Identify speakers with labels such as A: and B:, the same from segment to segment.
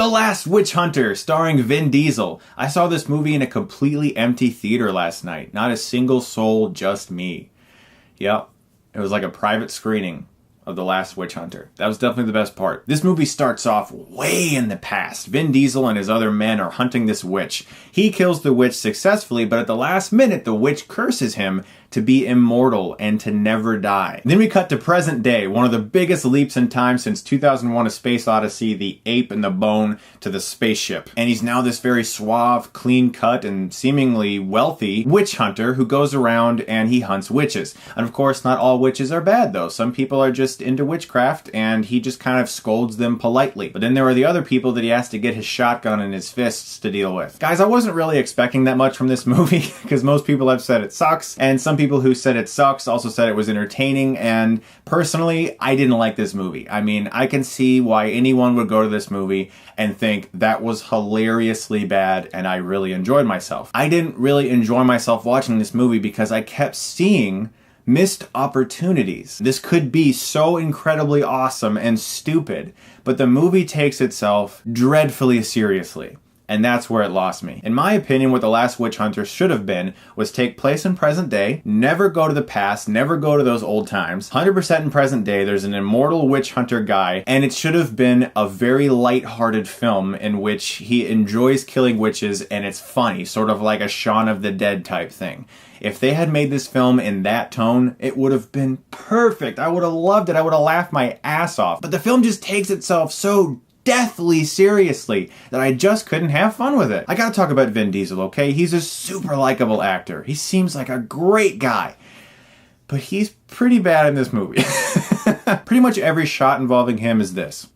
A: The Last Witch Hunter, starring Vin Diesel. I saw this movie in a completely empty theater last night. Not a single soul, just me. Yep, it was like a private screening of The Last Witch Hunter. That was definitely the best part. This movie starts off way in the past. Vin Diesel and his other men are hunting this witch. He kills the witch successfully, but at the last minute, the witch curses him to be immortal and to never die. Then we cut to present day, one of the biggest leaps in time since 2001: A Space Odyssey, the ape and the bone to the spaceship. And he's now this very suave, clean-cut, and seemingly wealthy witch hunter who goes around and he hunts witches. And of course, not all witches are bad, though. Some people are just into witchcraft, and he just kind of scolds them politely. But then there are the other people that he has to get his shotgun and his fists to deal with. Guys, I wasn't really expecting that much from this movie, because most people have said it sucks, and some people who said it sucks also said it was entertaining, and personally, I didn't like this movie. I mean, I can see why anyone would go to this movie and think that was hilariously bad and I really enjoyed myself. I didn't really enjoy myself watching this movie because I kept seeing missed opportunities. This could be so incredibly awesome and stupid, but the movie takes itself dreadfully seriously. And that's where it lost me. In my opinion, what The Last Witch Hunter should have been was take place in present day, never go to the past, never go to those old times. 100% in present day, there's an immortal witch hunter guy, and it should have been a very light-hearted film in which he enjoys killing witches and it's funny, sort of like a Shaun of the Dead type thing. If they had made this film in that tone, it would have been perfect. I would have loved it. I would have laughed my ass off. But the film just takes itself so deathly seriously that I just couldn't have fun with it. I gotta talk about Vin Diesel, okay? He's a super likable actor. He seems like a great guy. But he's pretty bad in this movie. Pretty much every shot involving him is this.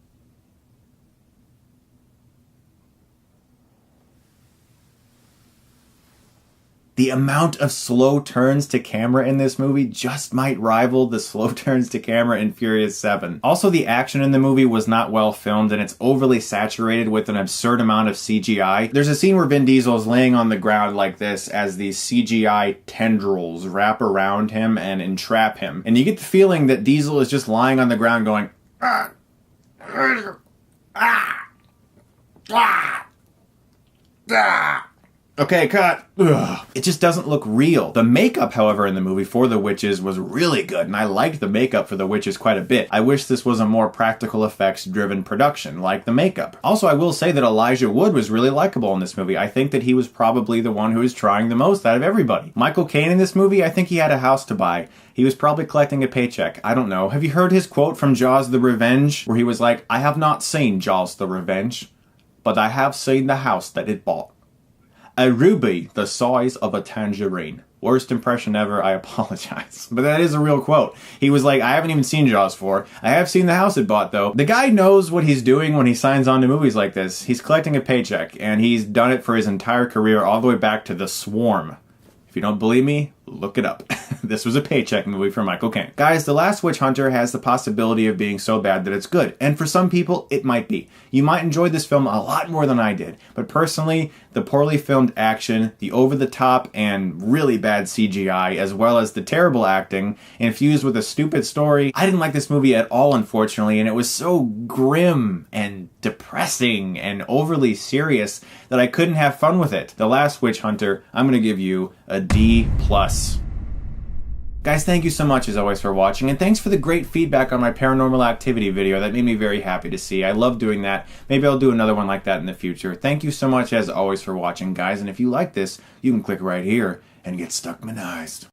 A: The amount of slow turns to camera in this movie just might rival the slow turns to camera in Furious 7. Also, the action in the movie was not well filmed and it's overly saturated with an absurd amount of CGI. There's a scene where Vin Diesel is laying on the ground like this as these CGI tendrils wrap around him and entrap him. And you get the feeling that Diesel is just lying on the ground going, ah, ah, ah, ah, ah. Okay, cut. Ugh. It just doesn't look real. The makeup, however, in the movie for the witches was really good, and I liked the makeup for the witches quite a bit. I wish this was a more practical effects-driven production, like the makeup. Also, I will say that Elijah Wood was really likable in this movie. I think that he was probably the one who was trying the most out of everybody. Michael Caine in this movie, I think he had a house to buy. He was probably collecting a paycheck. I don't know. Have you heard his quote from Jaws the Revenge, where he was like, "I have not seen Jaws the Revenge, but I have seen the house that it bought. A ruby the size of a tangerine." Worst impression ever, I apologize. But that is a real quote. He was like, I haven't even seen Jaws 4. I have seen the house it bought, though. The guy knows what he's doing when he signs on to movies like this. He's collecting a paycheck, and he's done it for his entire career, all the way back to The Swarm. If you don't believe me, look it up. This was a paycheck movie for Michael Caine. Guys, The Last Witch Hunter has the possibility of being so bad that it's good. And for some people, it might be. You might enjoy this film a lot more than I did. But personally, the poorly filmed action, the over-the-top and really bad CGI, as well as the terrible acting, infused with a stupid story, I didn't like this movie at all, unfortunately, and it was so grim and depressing and overly serious that I couldn't have fun with it. The Last Witch Hunter, I'm going to give you a D+. Guys, thank you so much as always for watching, and thanks for the great feedback on my paranormal activity video. That made me very happy to see. I love doing that. Maybe I'll do another one like that in the future. Thank you so much as always for watching, guys, and if you like this, you can click right here and get Stuckmanized.